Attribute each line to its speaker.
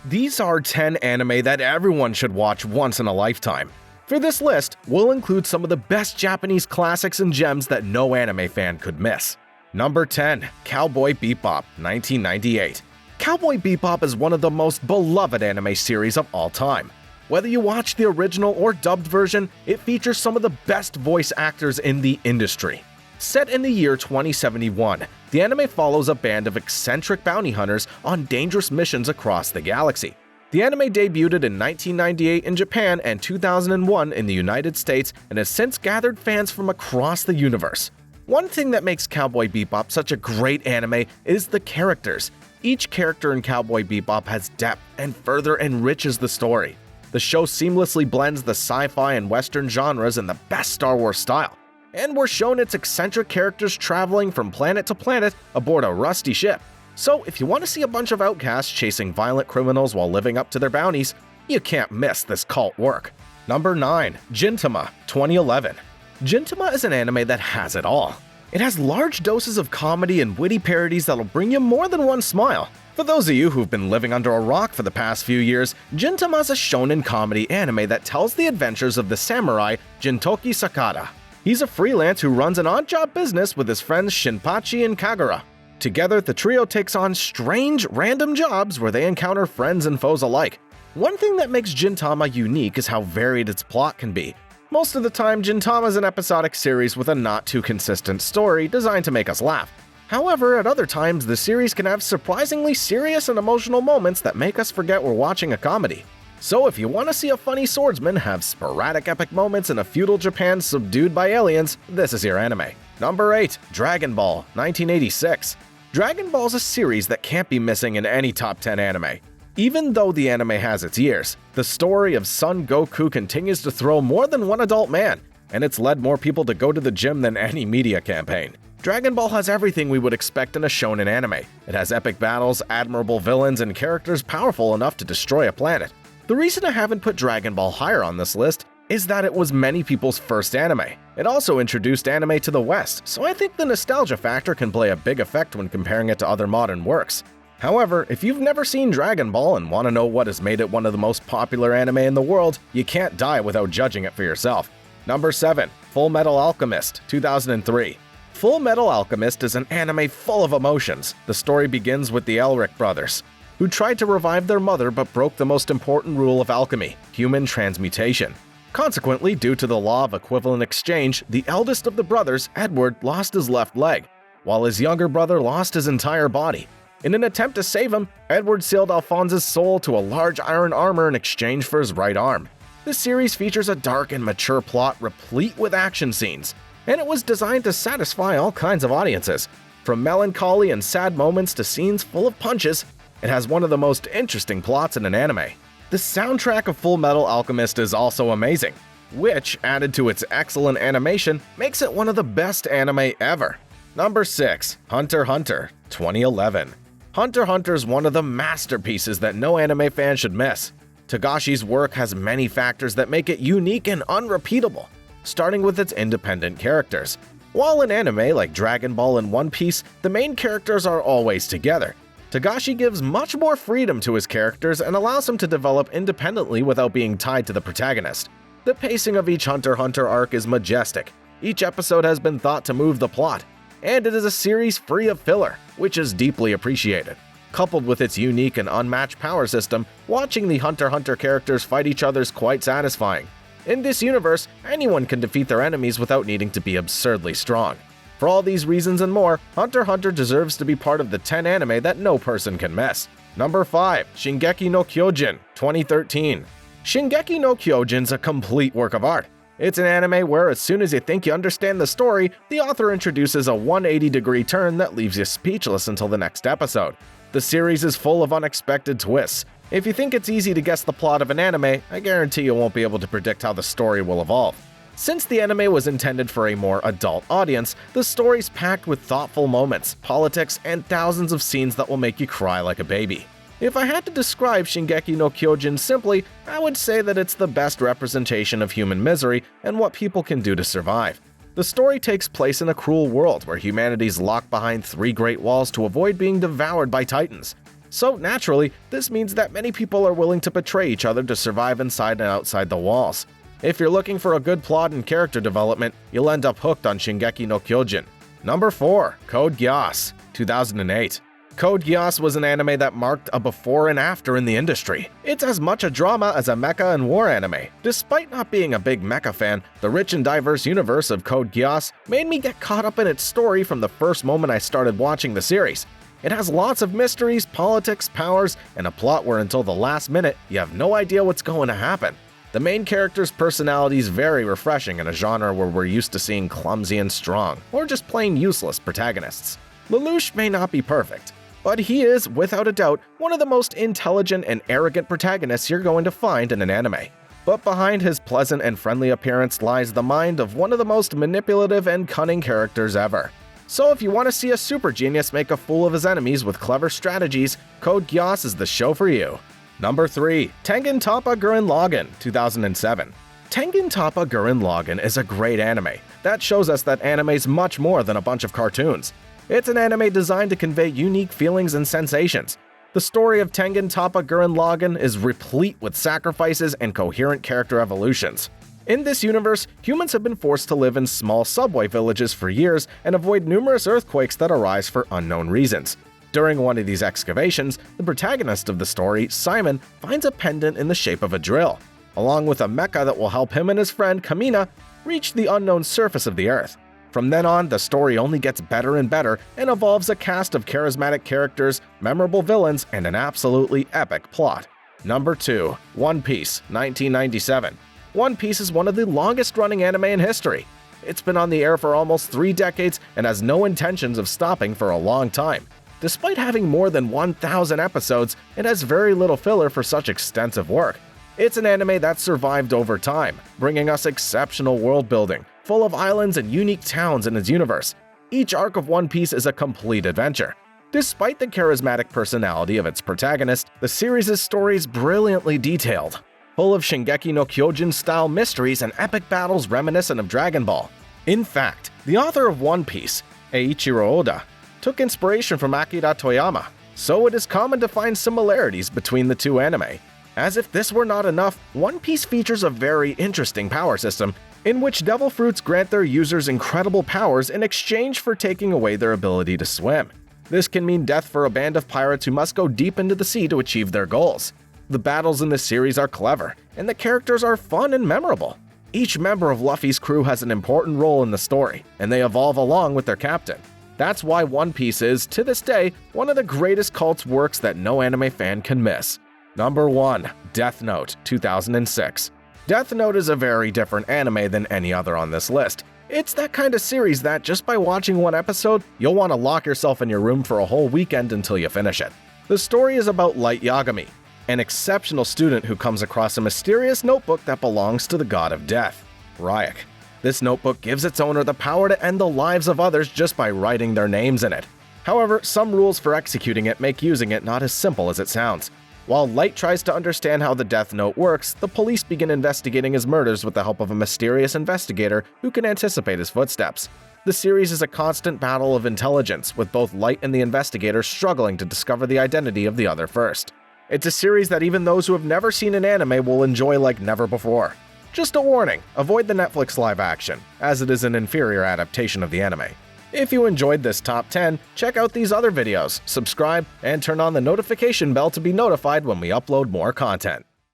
Speaker 1: These are 10 anime that everyone should watch once in a lifetime. For this list, we'll include some of the best Japanese classics and gems that no anime fan could miss. Number 10. Cowboy Bebop, 1998. Cowboy Bebop is one of the most beloved anime series of all time. Whether you watch the original or dubbed version, it features some of the best voice actors in the industry. Set in the year 2071, the anime follows a band of eccentric bounty hunters on dangerous missions across the galaxy. The anime debuted in 1998 in Japan and 2001 in the United States and has since gathered fans from across the universe. One thing that makes Cowboy Bebop such a great anime is the characters. Each character in Cowboy Bebop has depth and further enriches the story. The show seamlessly blends the sci-fi and western genres in the best Star Wars style. And we're shown its eccentric characters traveling from planet to planet aboard a rusty ship. So if you want to see a bunch of outcasts chasing violent criminals while living up to their bounties, you can't miss this cult work. Number 9. Gintama, 2011. Gintama is an anime that has it all. It has large doses of comedy and witty parodies that'll bring you more than one smile. For those of you who've been living under a rock for the past few years, Gintama is a shonen comedy anime that tells the adventures of the samurai Jintoki Sakata. He's a freelance who runs an odd-job business with his friends Shinpachi and Kagura. Together, the trio takes on strange, random jobs where they encounter friends and foes alike. One thing that makes Gintama unique is how varied its plot can be. Most of the time, Gintama is an episodic series with a not-too-consistent story designed to make us laugh. However, at other times, the series can have surprisingly serious and emotional moments that make us forget we're watching a comedy. So if you want to see a funny swordsman have sporadic epic moments in a feudal Japan subdued by aliens, this is your anime. Number 8. Dragon Ball, 1986. Dragon Ball is a series that can't be missing in any top 10 anime. Even though the anime has its years, the story of Son Goku continues to throw more than one adult man, and it's led more people to go to the gym than any media campaign. Dragon Ball has everything we would expect in a shonen anime. It has epic battles, admirable villains, and characters powerful enough to destroy a planet. The reason I haven't put Dragon Ball higher on this list is that it was many people's first anime. It also introduced anime to the West, so I think the nostalgia factor can play a big effect when comparing it to other modern works. However, if you've never seen Dragon Ball and want to know what has made it one of the most popular anime in the world, you can't die without judging it for yourself. Number 7. Full Metal Alchemist, 2003. Full Metal Alchemist is an anime full of emotions. The story begins with the Elric brothers, who tried to revive their mother but broke the most important rule of alchemy, human transmutation. Consequently, due to the law of equivalent exchange, the eldest of the brothers, Edward, lost his left leg, while his younger brother lost his entire body. In an attempt to save him, Edward sealed Alphonse's soul to a large iron armor in exchange for his right arm. This series features a dark and mature plot replete with action scenes, and it was designed to satisfy all kinds of audiences. From melancholy and sad moments to scenes full of punches, it has one of the most interesting plots in an anime. The soundtrack of Full Metal Alchemist is also amazing, which, added to its excellent animation, makes it one of the best anime ever. Number 6. Hunter x Hunter, 2011. Hunter x Hunter is one of the masterpieces that no anime fan should miss. Togashi's work has many factors that make it unique and unrepeatable, starting with its independent characters. While in anime like Dragon Ball and One Piece, the main characters are always together, Togashi gives much more freedom to his characters and allows them to develop independently without being tied to the protagonist. The pacing of each Hunter x Hunter arc is majestic. Each episode has been thought to move the plot, and it is a series free of filler, which is deeply appreciated. Coupled with its unique and unmatched power system, watching the Hunter x Hunter characters fight each other is quite satisfying. In this universe, anyone can defeat their enemies without needing to be absurdly strong. For all these reasons and more, Hunter x Hunter deserves to be part of the 10 anime that no person can miss. Number 5. Shingeki no Kyojin, 2013. Shingeki no Kyojin's a complete work of art. It's an anime where as soon as you think you understand the story, the author introduces a 180-degree turn that leaves you speechless until the next episode. The series is full of unexpected twists. If you think it's easy to guess the plot of an anime, I guarantee you won't be able to predict how the story will evolve. Since the anime was intended for a more adult audience, the story's packed with thoughtful moments, politics, and thousands of scenes that will make you cry like a baby. If I had to describe Shingeki no Kyojin simply, I would say that it's the best representation of human misery and what people can do to survive. The story takes place in a cruel world where humanity's locked behind 3 great walls to avoid being devoured by titans. So naturally, this means that many people are willing to betray each other to survive inside and outside the walls. If you're looking for a good plot and character development, you'll end up hooked on Shingeki no Kyojin. Number 4. Code Geass, 2008. Code Geass was an anime that marked a before and after in the industry. It's as much a drama as a mecha and war anime. Despite not being a big mecha fan, the rich and diverse universe of Code Geass made me get caught up in its story from the first moment I started watching the series. It has lots of mysteries, politics, powers, and a plot where until the last minute, you have no idea what's going to happen. The main character's personality is very refreshing in a genre where we're used to seeing clumsy and strong, or just plain useless protagonists. Lelouch may not be perfect, but he is, without a doubt, one of the most intelligent and arrogant protagonists you're going to find in an anime. But behind his pleasant and friendly appearance lies the mind of one of the most manipulative and cunning characters ever. So if you want to see a super genius make a fool of his enemies with clever strategies, Code Geass is the show for you. Number 3. Tengen Toppa Gurren Lagann, 2007. Tengen Toppa Gurren Lagann is a great anime that shows us that anime's much more than a bunch of cartoons. It's an anime designed to convey unique feelings and sensations. The story of Tengen Toppa Gurren Lagann is replete with sacrifices and coherent character evolutions. In this universe, humans have been forced to live in small subway villages for years and avoid numerous earthquakes that arise for unknown reasons. During one of these excavations, the protagonist of the story, Simon, finds a pendant in the shape of a drill, along with a mecha that will help him and his friend, Kamina, reach the unknown surface of the Earth. From then on, the story only gets better and better and evolves a cast of charismatic characters, memorable villains, and an absolutely epic plot. Number 2. One Piece, 1997. One Piece is one of the longest-running anime in history. It's been on the air for almost 3 decades and has no intentions of stopping for a long time. Despite having more than 1,000 episodes, it has very little filler for such extensive work. It's an anime that survived over time, bringing us exceptional world building, full of islands and unique towns in its universe. Each arc of One Piece is a complete adventure. Despite the charismatic personality of its protagonist, the series' story is brilliantly detailed, full of Shingeki no Kyojin-style mysteries and epic battles reminiscent of Dragon Ball. In fact, the author of One Piece, Eiichiro Oda, took inspiration from Akira Toriyama, so it is common to find similarities between the two anime. As if this were not enough, One Piece features a very interesting power system in which devil fruits grant their users incredible powers in exchange for taking away their ability to swim. This can mean death for a band of pirates who must go deep into the sea to achieve their goals. The battles in this series are clever, and the characters are fun and memorable. Each member of Luffy's crew has an important role in the story, and they evolve along with their captain. That's why One Piece is, to this day, one of the greatest cult works that no anime fan can miss. Number 1. Death Note, 2006. Death Note is a very different anime than any other on this list. It's that kind of series that, just by watching one episode, you'll want to lock yourself in your room for a whole weekend until you finish it. The story is about Light Yagami, an exceptional student who comes across a mysterious notebook that belongs to the god of death, Ryuk. This notebook gives its owner the power to end the lives of others just by writing their names in it. However, some rules for executing it make using it not as simple as it sounds. While Light tries to understand how the Death Note works, the police begin investigating his murders with the help of a mysterious investigator who can anticipate his footsteps. The series is a constant battle of intelligence, with both Light and the investigator struggling to discover the identity of the other first. It's a series that even those who have never seen an anime will enjoy like never before. Just a warning, avoid the Netflix live action, as it is an inferior adaptation of the anime. If you enjoyed this top 10, check out these other videos, subscribe, and turn on the notification bell to be notified when we upload more content.